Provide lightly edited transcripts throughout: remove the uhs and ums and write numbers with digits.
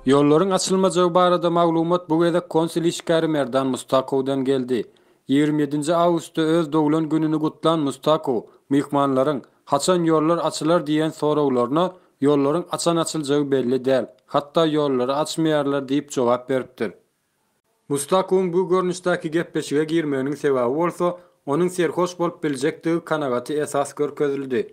Yolların açılmajagy barada maglumat bu gezek konsul işgäri Merdan Mustakowdan geldi. 27 awgustda öz doglan gününi gutlan Mustakow mihmanlaryň haçan yollar açylar diýen sorawlaryna yolların açan açyljagy belli däl. Hatda yollary açmaýarlar diýip jogap beripdir. Mustakow bu görnüşdäki gepleşige girmeginiň sebäbi bolsa, onuň serhoş bolup biljekdigi kanagaty esas görkezildi.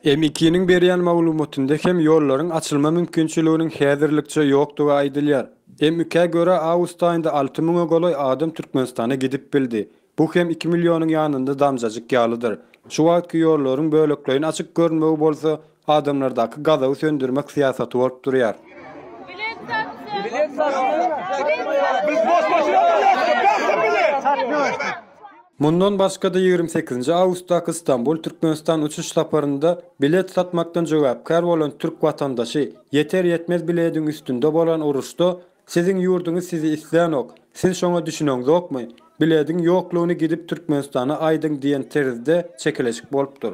M2'nin berýän maglumatynda hem ýollaryň açylma mümkinçiliginiň häzirlikçe ýokdugy aýdylýar. M2'ye göre awgust aýynda 6000 golay adam Türkmenistana gidip bildi. Bu hem 2 milyonyň ýanynda damjajyk ýalydyr. Şu wagtky ýolların böleklerini açyk görnmegi bolsa, adamlardaky gazawy söndürmek siýasaty bolup durýar. Mundan başga da 28 awgustda İstanbul Türkmenistan uçuş saparynda bilet satmakdan jogapkar bolan türk watandaşy yeter yetmez bilediň üstünde bolan uruşda siziň ýurduňyz sizi isleýänok, siz şoňa düşüneňiz okmy? Bilediň ýoklugyny gidip Türkmenistana aýdyň diýen terizde çekeleşik bolupdyr.